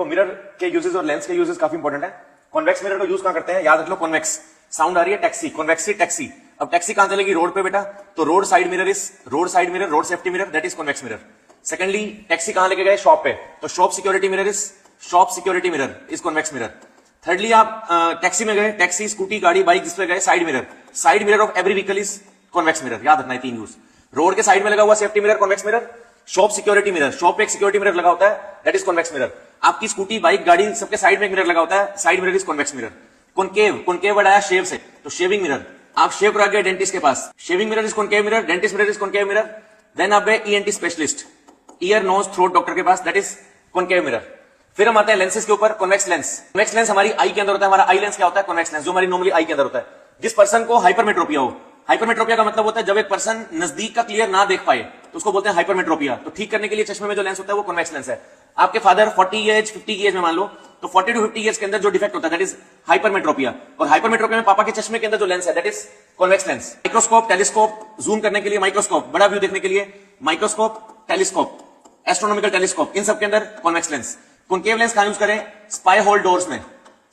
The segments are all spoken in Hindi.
तो मिरर के यूजेस और लेंस के यूजेस काफी इंपॉर्टेंट है। कॉन्वेक्स मिरर को यूज कहां करते हैं, याद रख लो कॉन्वेक्स। साउंड आ रही है टैक्सी, कॉन्वेक्सी टैक्सी। अब टैक्सी कहां चलेगी, रोड पे बेटा, तो road side mirror is road side mirror, road safety mirror, that is convex mirror. Secondly taxi कहां लेके गए, शॉप पे, तो shop security mirror is shop security mirror is convex mirror. Thirdly आप टैक्सी में गए, टैक्सी स्कूटी गाड़ी बाइक जिस पे गए, side mirror of every vehicle is convex mirror, याद रखना है तीन यूज। रोड के साइड में लगा हुआ safety mirror convex mirror, shop security mirror, shop पे एक सिक्योरिटी मिरर लगा होता है, दैट इज कॉन्वेक्स मिरर। आपकी स्कूटी बाइक गाड़ी सबके साइड में एक मिरर लगा होता है, side mirror is convex mirror. Concave word आया शेव से, तो शेविंग मिरर, आप शेव करा गए डेंटिस्ट के पास, shaving mirror is concave mirror, dentist mirror is concave mirror. Then आप गए ENT specialist, ear nose throat doctor के पास, दैट इज कॉनकेव मिरर। फिर हम आते हैं लेंसेज के ऊपर, कॉन्वेक्स लेंस। कॉन्वेक्स लेंस हमारी आई के अंदर होता है, हमारा आई लेंस क्या होता है, कॉन्वेक्स लेंस, जो हमारी नॉर्मली आई के अंदर होता है। जिस पर्सन को हाइपरमेट्रोपिया हो, हाइपरमेट्रोपिया का मतलब होता है जब एक पर्सन नजदीक का क्लियर ना देख पाए तो उसको बोलते हैं हाइपरमेट्रोपिया। तो ठीक करने के लिए चश्मे में जो लेंस होता है वो कॉन्वेक्स लेंस है। आपके फादर 40 एज 50 की एज में मान लो, तो 40 to 50 इयर्स के अंदर जो डिफेक्ट होता है दैट इज हाइपरमेट्रोपिया। और हाइपरमेट्रोपिया में पापा के चश्मे के अंदर जो लेंस है that is convex lens. Microscope, telescope, zoom करने के लिए माइक्रोस्कोप, बड़ा व्यू देखने के लिए माइक्रोस्कोप, टेलीस्कोप, एस्ट्रोनॉमिकल टेलीस्कोप, इन सब के अंदर कॉन्वेक्स लेंस। कॉनकेव लेंस कहां यूज करें, स्पाई होल डोर्स में,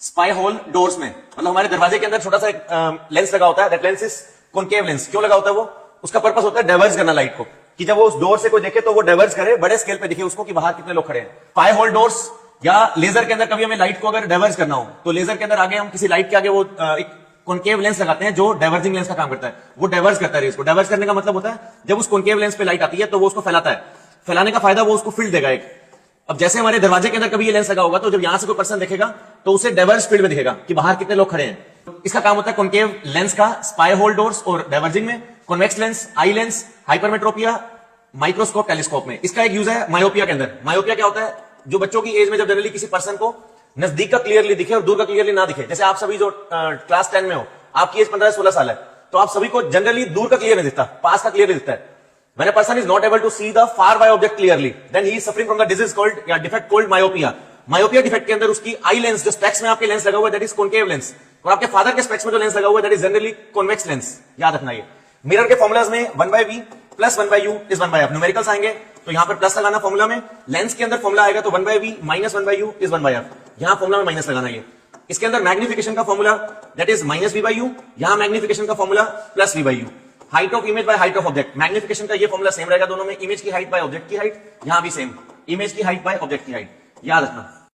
स्पाई होल डोर्स में, मतलब हमारे दरवाजे के अंदर छोटा सा एक लेंस लगा होता है, that lens is concave lens. क्यों लगा होता है वो, उसका पर्पस होता है डाइवर्ज करना लाइट को, कि जब वो उस डोर से कोई देखे तो वो डाइवर्ज करे, बड़े स्केल पे दिखे उसको कि बाहर कितने लोग खड़े हैं। स्पाई होल डोर्स या लेजर के अंदर कभी हमें लाइट को अगर डाइवर्ज करना हो तो लेजर के अंदर आगे हम किसी लाइट के आगे वो एक कॉनकेव लेंस लगाते हैं जो डाइवर्जिंग लेंस का काम करता है, वो डाइवर्ज करता है। इसको डाइवर्ज करने का मतलब होता है जब उस कॉनकेव लेंस पे लाइट आती है तो वो उसको फैलाता है, फैलाने का फायदा वो उसको फील्ड देगा एक। अब जैसे हमारे दरवाजे के अंदर कभी ये लेंस लगा होगा तो जब यहां से कोई पर्सन देखेगा तो उसे डाइवर्ज फील्ड में दिखेगा कि बाहर कितने लोग खड़े हैं। इसका काम होता है कॉनकेव लेंस का, स्पाई होल डोर्स और डाइवर्जिंग में, convex lens, eye lens, hypermetropia, microscope, telescope में। इसका एक यूज है मायोपिया के अंदर। मायोपिया क्या होता है, जो बच्चों की एज में जब जनरली किसी पर्सन को नजदीक का क्लियरली दिखे और दूर का क्लियरली ना दिखे। जैसे आप सभी जो क्लास 10 में हो, आपकी एज 15-16 साल है, तो आप सभी को जनरली दूर का क्लियर नहीं दिखता, पास का क्लियर दिखता है। When a person is not able to see the far away object clearly, then he is suffering from the disease called या defect called myopia. Myopia defect के अंदर उसकी आई लेंस, जो स्पेक्स में आपके लेंस लगा हुआ है, that is concave lens, और आपके फादर के स्पेक्स में जो लेंस लगा हुआ है, that is generally convex lens। याद रखना ये। मिरर के फॉर्मुलाज में 1/v plus 1/u is 1/f। Numericals आएंगे तो यहां पर प्लस लगाना फॉर्मुला में, लेंस के अंदर फॉर्मुला आएगा तो 1/v minus 1/u is 1/f। यहां फॉर्मुला में माइनस लगाना ये। इसके अंदर मैग्निफिकेशन का फॉर्मुला दैट इज -v/u, यहां मैग्निफिकेशन का formula plus v/u। Height of image by height of object, magnification का ये फॉर्मुला सेम रहेगा दोनों में, इमेज की हाइट बाय ऑब्जेक्ट की हाइट, यहां भी सेम, इमेज की हाइट बाय ऑब्जेक्ट की हाइट, याद रखना।